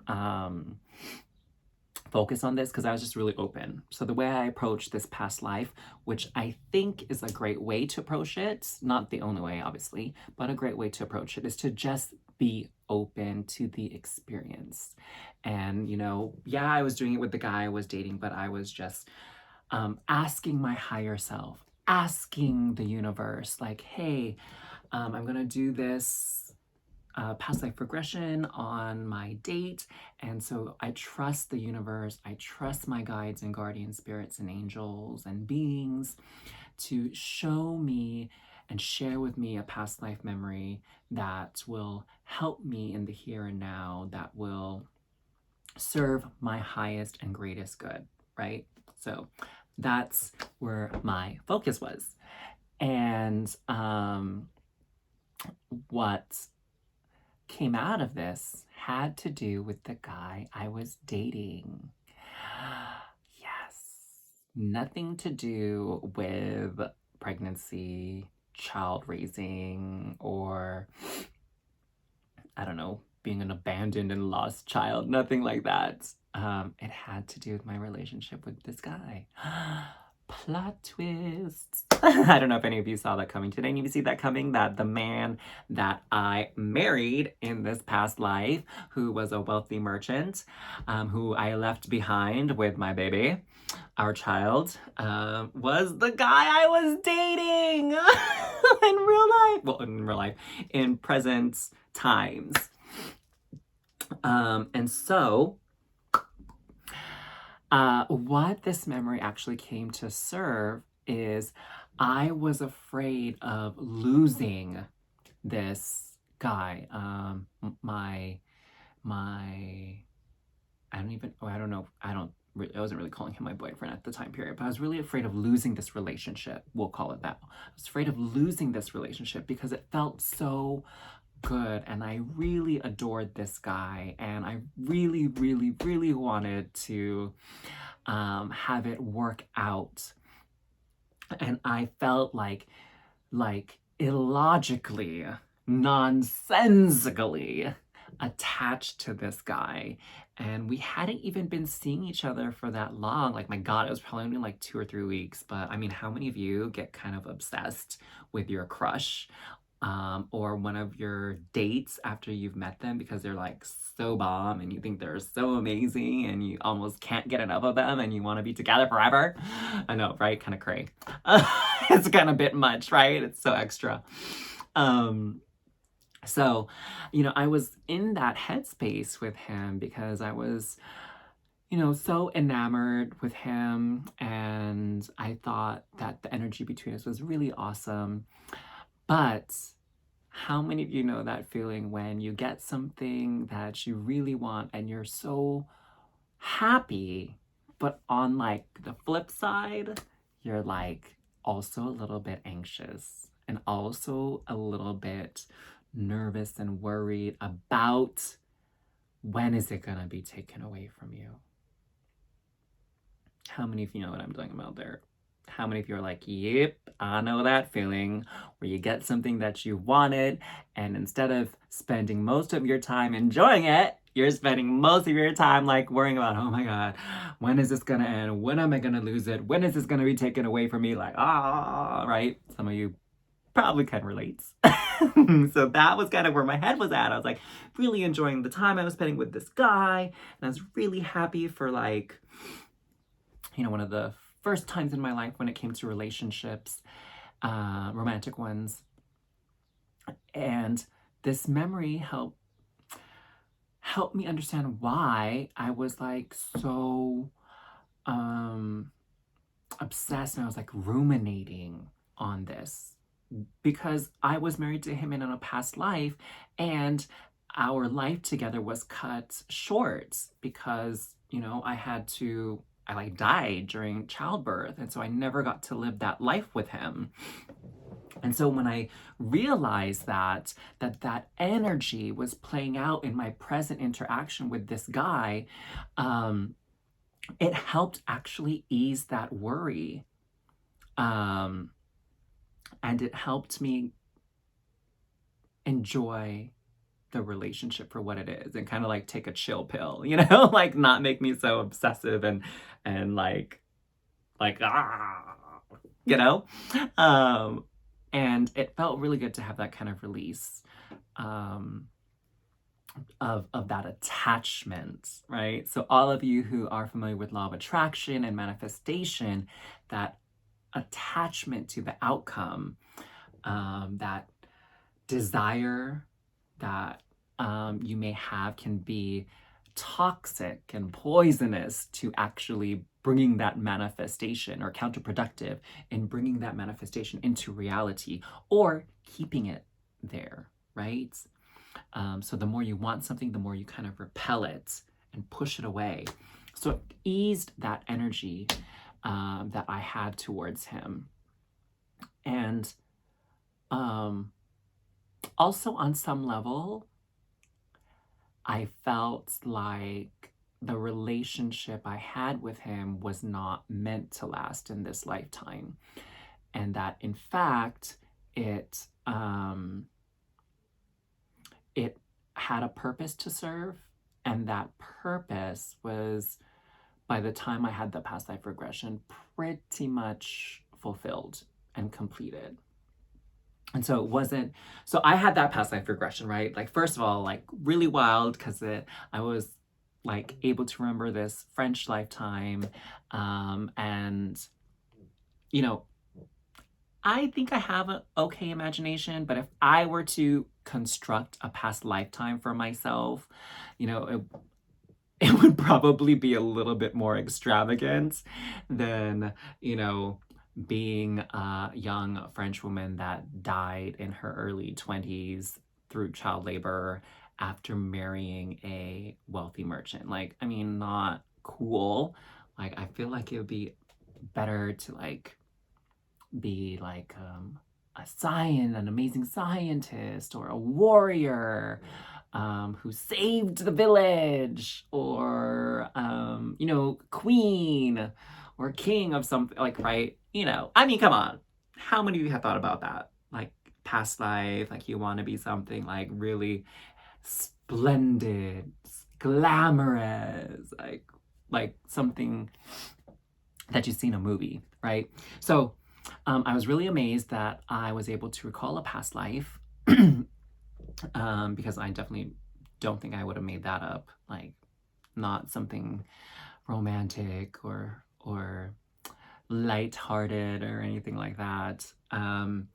focus on this because I was just really open. So the way I approached this past life, which I think is a great way to approach it, not the only way, obviously, but a great way to approach it is to just be open to the experience. And, yeah, I was doing it with the guy I was dating, but I was just asking my higher self, asking the universe, like, hey, I'm going to do this past life regression on my date. And so I trust the universe. I trust my guides and guardian spirits and angels and beings to show me and share with me a past life memory that will help me in the here and now, that will serve my highest and greatest good, right? So that's where my focus was. And what came out of this had to do with the guy I was dating. Yes. Nothing to do with pregnancy, child raising, or I don't know, being an abandoned and lost child. Nothing like that. It had to do with my relationship with this guy. Plot twist. I don't know if any of you saw that coming. Did any of you see that coming? That the man that I married in this past life, who was a wealthy merchant, who I left behind with my baby, our child, was the guy I was dating in real life. Well, in real life, in present times. And so, what this memory actually came to serve is I was afraid of losing this guy. I wasn't really calling him my boyfriend at the time period, but I was really afraid of losing this relationship. We'll call it that. I was afraid of losing this relationship because it felt so good and I really adored this guy and I really, really, really wanted to have it work out. And I felt like illogically, nonsensically attached to this guy. And we hadn't even been seeing each other for that long. Like, my God, it was probably only like 2 or 3 weeks. But I mean, how many of you get kind of obsessed with your crush or one of your dates after you've met them because they're like so bomb and you think they're so amazing and you almost can't get enough of them and you want to be together forever? I know, right? Kind of cray. It's kind of a bit much, right? It's so extra. So, I was in that headspace with him because I was, so enamored with him and I thought that the energy between us was really awesome. But how many of you know that feeling when you get something that you really want and you're so happy, but on like the flip side, you're like also a little bit anxious and also a little bit nervous and worried about when is it gonna be taken away from you? How many of you know what I'm talking about there? How many of you are like, yep, I know that feeling where you get something that you wanted and instead of spending most of your time enjoying it, you're spending most of your time like worrying about, oh my God, when is this gonna end? When am I gonna lose it? When is this gonna be taken away from me? Like, right? Some of you probably can relate. So that was kind of where my head was at. I was like really enjoying the time I was spending with this guy. And I was really happy for like, one of the first times in my life when it came to relationships, romantic ones. And this memory helped me understand why I was like so obsessed and I was like ruminating on this because I was married to him in a past life and our life together was cut short because, I like died during childbirth. And so I never got to live that life with him. And so when I realized that energy was playing out in my present interaction with this guy, it helped actually ease that worry. And it helped me enjoy the relationship for what it is and kind of like take a chill pill, you know, like not make me so obsessive and like you know, um, and it felt really good to have that kind of release um, of that attachment, right? So all of you who are familiar with law of attraction and manifestation, that attachment to the outcome, that desire that you may have can be toxic and poisonous to actually bringing that manifestation, or counterproductive in bringing that manifestation into reality or keeping it there, right? So the more you want something, the more you kind of repel it and push it away. So it eased that energy that I had towards him. And also on some level, I felt like the relationship I had with him was not meant to last in this lifetime. And that in fact, it had a purpose to serve. And that purpose was, by the time I had the past life regression, pretty much fulfilled and completed. And so it wasn't, so I had that past life regression, right? Like, first of all, like really wild because I was like able to remember this French lifetime. And, you know, I think I have an okay imagination, but if I were to construct a past lifetime for myself, you know, it would probably be a little bit more extravagant than, you know, being a young French woman that died in her early 20s through child labor after marrying a wealthy merchant. Like, I mean, not cool. Like, I feel like it would be better to like be like an amazing scientist or a warrior who saved the village, or you know, queen or king of something, like, right? You know, I mean, come on. How many of you have thought about that? Like past life, like you want to be something like really splendid, glamorous, like something that you see in a movie, right? So I was really amazed that I was able to recall a past life because I definitely don't think I would have made that up. Like, not something romantic or lighthearted or anything like that. And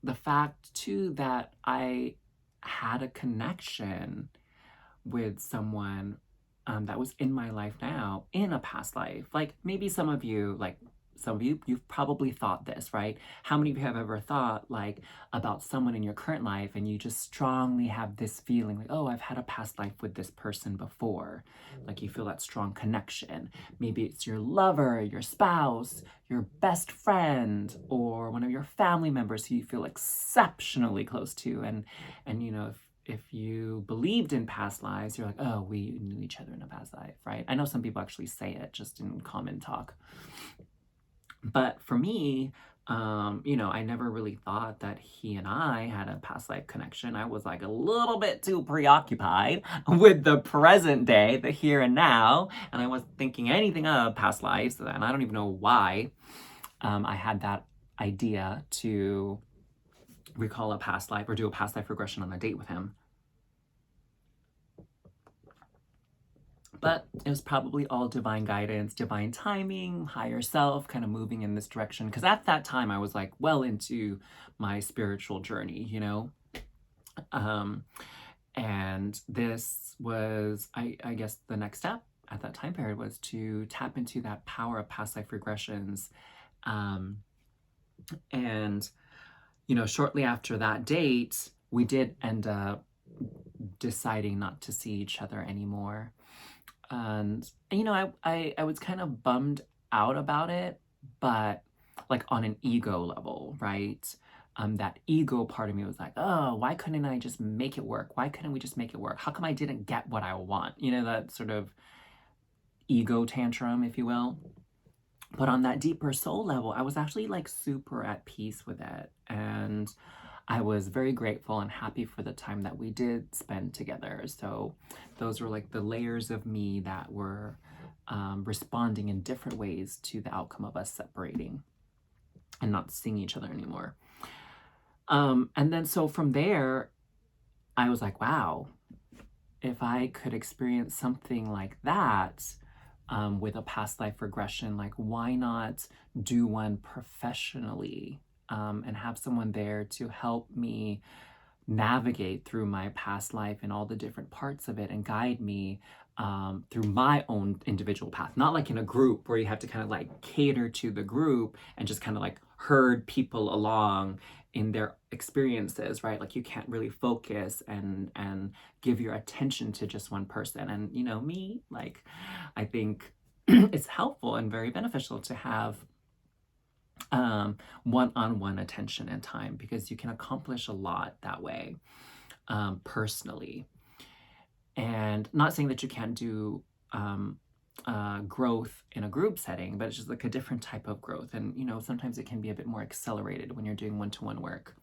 the fact too that I had a connection with someone that was in my life now in a past life. Like, maybe some of you, you've probably thought this, right? How many of you have ever thought like about someone in your current life and you just strongly have this feeling like, oh, I've had a past life with this person before. Like, you feel that strong connection. Maybe it's your lover, your spouse, your best friend, or one of your family members who you feel exceptionally close to. And you know, if you believed in past lives, you're like, oh, we knew each other in a past life, right? I know some people actually say it just in common talk. But for me, you know, I never really thought that he and I had a past life connection. I was like a little bit too preoccupied with the present day, the here and now, and I wasn't thinking anything of past lives, and I don't even know why I had that idea to recall a past life or do a past life regression on a date with him. But it was probably all divine guidance, divine timing, higher self kind of moving in this direction. Because at that time, I was like well into my spiritual journey, you know? And this was, I guess, the next step at that time period was to tap into that power of past life regressions. And, you know, shortly after that date, we did end up deciding not to see each other anymore. And, you know, I was kind of bummed out about it, but like on an ego level, right? That ego part of me was like, oh, why couldn't I just make it work? Why couldn't we just make it work? How come I didn't get what I want? You know, that sort of ego tantrum, if you will. But on that deeper soul level, I was actually like super at peace with it. And I was very grateful and happy for the time that we did spend together. So those were like the layers of me that were responding in different ways to the outcome of us separating and not seeing each other anymore. And then so from there, I was like, wow, if I could experience something like that with a past life regression, like why not do one professionally and have someone there to help me navigate through my past life and all the different parts of it and guide me through my own individual path. Not like in a group where you have to kind of like cater to the group and just kind of like herd people along in their experiences, right? Like you can't really focus and give your attention to just one person. And you know, me, like I think it's helpful and very beneficial to have one-on-one attention and time because you can accomplish a lot that way personally. And not saying that you can't do growth in a group setting, but it's just like a different type of growth. And, you know, sometimes it can be a bit more accelerated when you're doing one-to-one work.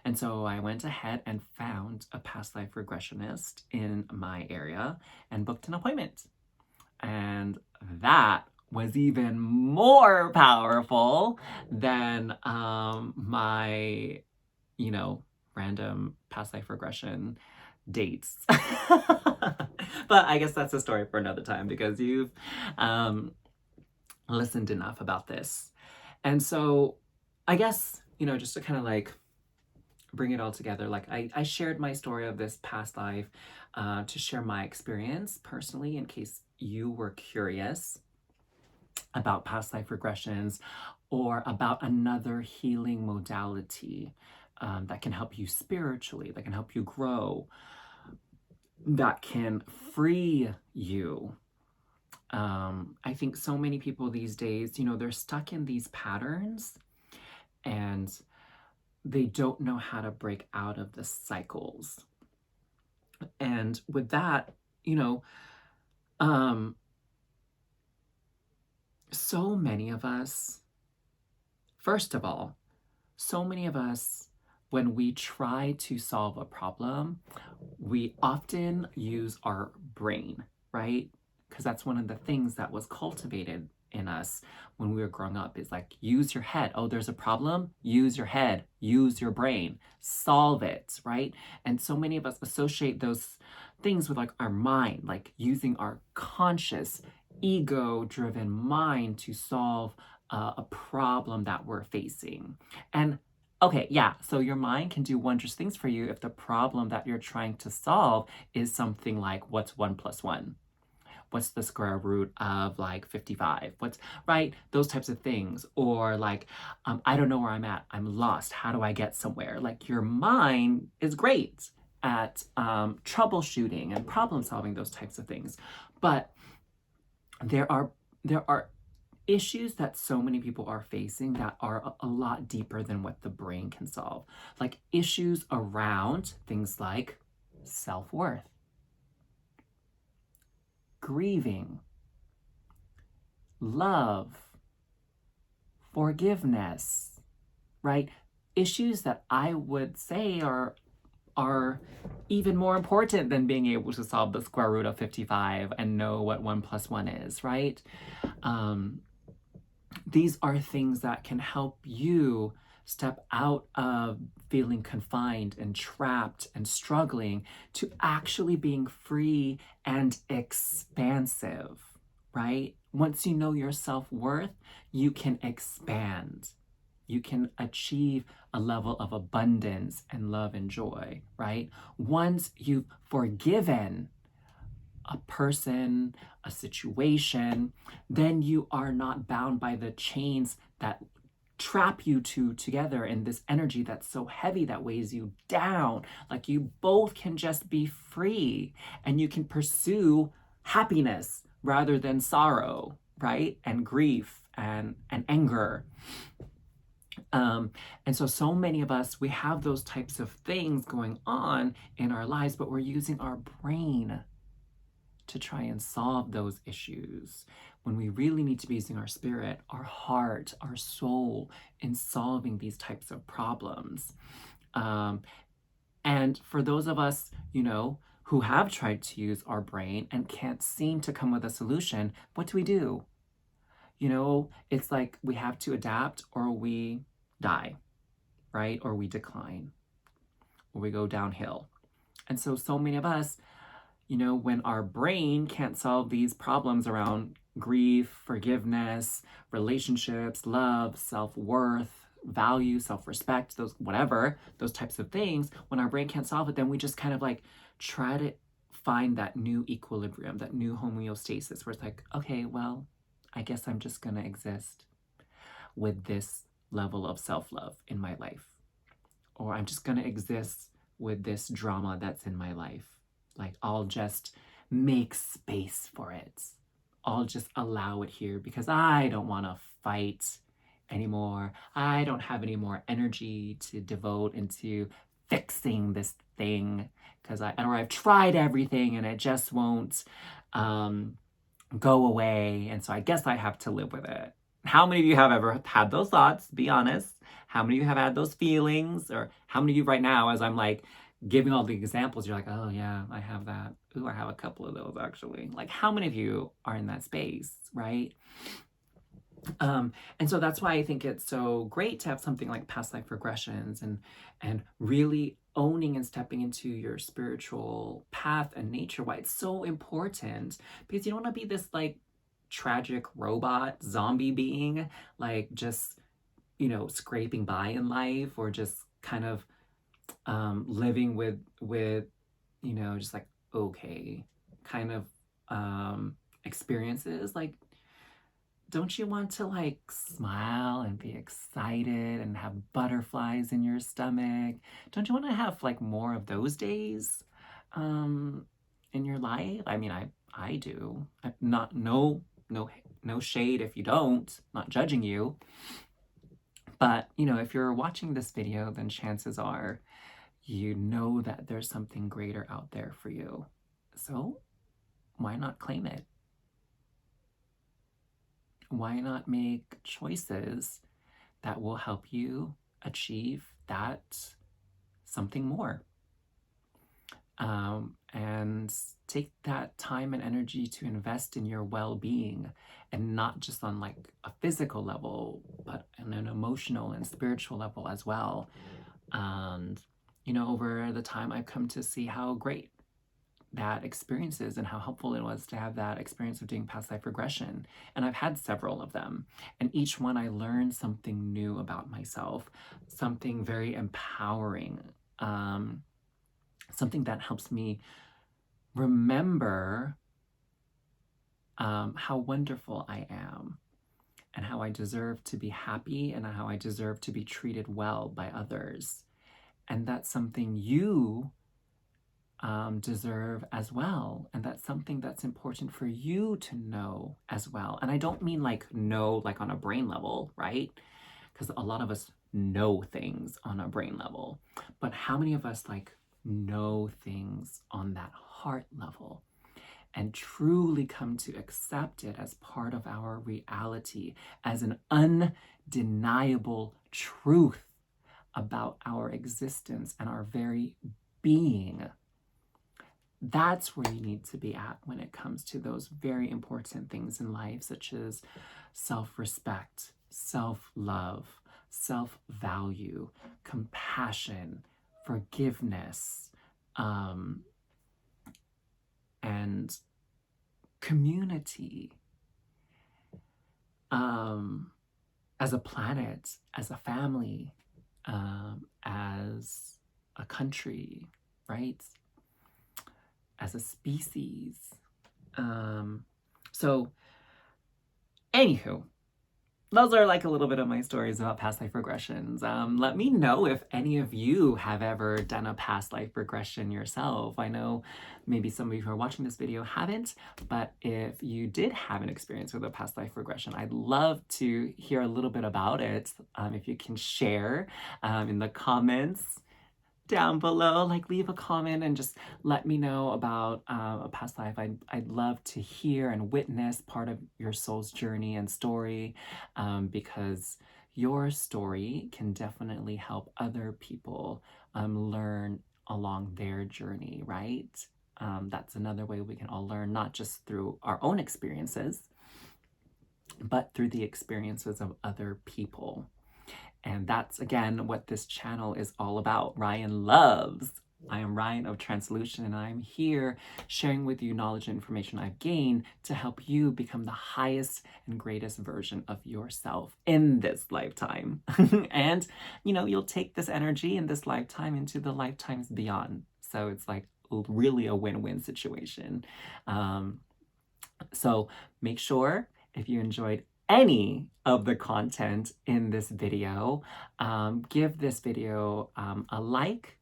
And so I went ahead and found a past life regressionist in my area and booked an appointment. And that was even more powerful than my, you know, random past life regression dates. But I guess that's a story for another time because you've listened enough about this. And so I guess, you know, just to kind of like bring it all together, like I shared my story of this past life to share my experience personally in case you were curious about past life regressions or about another healing modality that can help you spiritually, that can help you grow, that can free you. I think so many people these days, you know, they're stuck in these patterns and they don't know how to break out of the cycles. And with that, you know, so many of us, first of all, so many of us, when we try to solve a problem, we often use our brain, right? Because that's one of the things that was cultivated in us when we were growing up is like, use your head. Oh, there's a problem? Use your head, use your brain, solve it, right? And so many of us associate those things with like our mind, like using our conscious, ego-driven mind to solve a problem that we're facing. And okay, yeah, so your mind can do wondrous things for you if the problem that you're trying to solve is something like, what's 1 + 1? What's the square root of like 55? What's, right? Those types of things. Or like, I don't know where I'm at. I'm lost. How do I get somewhere? Like your mind is great at troubleshooting and problem solving, those types of things. But there are issues that so many people are facing that are a lot deeper than what the brain can solve. Like issues around things like self-worth, grieving, love, forgiveness, right? Issues that I would say are even more important than being able to solve the square root of 55 and know what 1 + 1 is, right? These are things that can help you step out of feeling confined and trapped and struggling to actually being free and expansive, right? Once you know your self-worth, you can expand. You can achieve a level of abundance and love and joy, right? Once you've forgiven a person, a situation, then you are not bound by the chains that trap you two together in this energy that's so heavy that weighs you down. Like you both can just be free and you can pursue happiness rather than sorrow, right? And grief and anger. And so many of us, we have those types of things going on in our lives, but we're using our brain to try and solve those issues when we really need to be using our spirit, our heart, our soul in solving these types of problems. And for those of us, who have tried to use our brain and can't seem to come with a solution, what do? It's like we have to adapt or we die, right? Or we decline, or we go downhill. And so many of us, when our brain can't solve these problems around grief, forgiveness, relationships, love, self-worth, value, self-respect, those types of things, when our brain can't solve it, then we just kind of like try to find that new equilibrium, that new homeostasis where it's like, okay, well, I guess I'm just going to exist with this level of self-love in my life. Or I'm just going to exist with this drama that's in my life. Like, I'll just make space for it. I'll just allow it here because I don't want to fight anymore. I don't have any more energy to devote into fixing this thing because I've tried everything and it just won't go away. And so I guess I have to live with it. How many of you have ever had those thoughts? Be honest. How many of you have had those feelings? Or how many of you right now, as I'm like giving all the examples, you're like, oh yeah, I have that. Ooh, I have a couple of those actually. Like, how many of you are in that space, right? And so that's why I think it's so great to have something like past life regressions and really owning and stepping into your spiritual path and nature. Why it's so important, because you don't want to be this like tragic robot zombie being, like just scraping by in life, or just kind of living with just like okay kind of experiences. Like, don't you want to like smile and be excited and have butterflies in your stomach? Don't you want to have like more of those days in your life? I mean, I do. Not no shade if you don't. Not judging you. But, if you're watching this video, then chances are you know that there's something greater out there for you. So why not claim it? Why not make choices that will help you achieve that something more? And take that time and energy to invest in your well-being, and not just on like a physical level, but on an emotional and spiritual level as well. And, over the time I've come to see how great that experience is and how helpful it was to have that experience of doing past life regression. And I've had several of them. And each one I learned something new about myself, something very empowering, something that helps me remember how wonderful I am and how I deserve to be happy and how I deserve to be treated well by others. And that's something you deserve as well. And that's something that's important for you to know as well. And I don't mean like know like on a brain level, right? Because a lot of us know things on a brain level. But how many of us like know things on that heart level and truly come to accept it as part of our reality, as an undeniable truth about our existence and our very being? That's where you need to be at when it comes to those very important things in life, such as self-respect, self-love, self-value, compassion, forgiveness, and community, as a planet, as a family, as a country, right? As a species. So, anywho, those are like a little bit of my stories about past life regressions. Let me know if any of you have ever done a past life regression yourself. I know maybe some of you who are watching this video haven't, but if you did have an experience with a past life regression, I'd love to hear a little bit about it. If you can share in the comments down below, like leave a comment and just let me know about a past life. I'd love to hear and witness part of your soul's journey and story, because your story can definitely help other people learn along their journey, right? That's another way we can all learn, not just through our own experiences, but through the experiences of other people. And that's, again, what this channel is all about. Ryan loves. I am Ryan of Translution, and I'm here sharing with you knowledge and information I've gained to help you become the highest and greatest version of yourself in this lifetime. And, you'll take this energy in this lifetime into the lifetimes beyond. So it's like really a win-win situation. So make sure if you enjoyed any of the content in this video, give this video a like.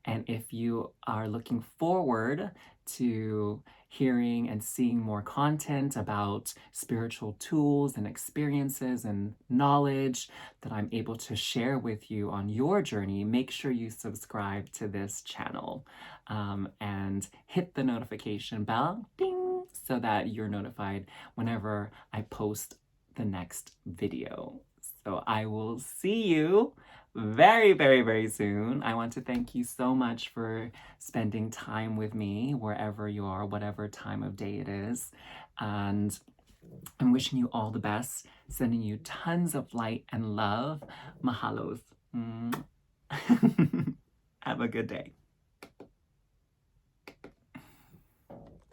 And if you are looking forward to hearing and seeing more content about spiritual tools and experiences and knowledge that I'm able to share with you on your journey, make sure you subscribe to this channel and hit the notification bell, ding, so that you're notified whenever I post the next video. So I will see you very, very, very soon. I want to thank you so much for spending time with me wherever you are, whatever time of day it is. And I'm wishing you all the best, sending you tons of light and love. Mahalos. Have a good day.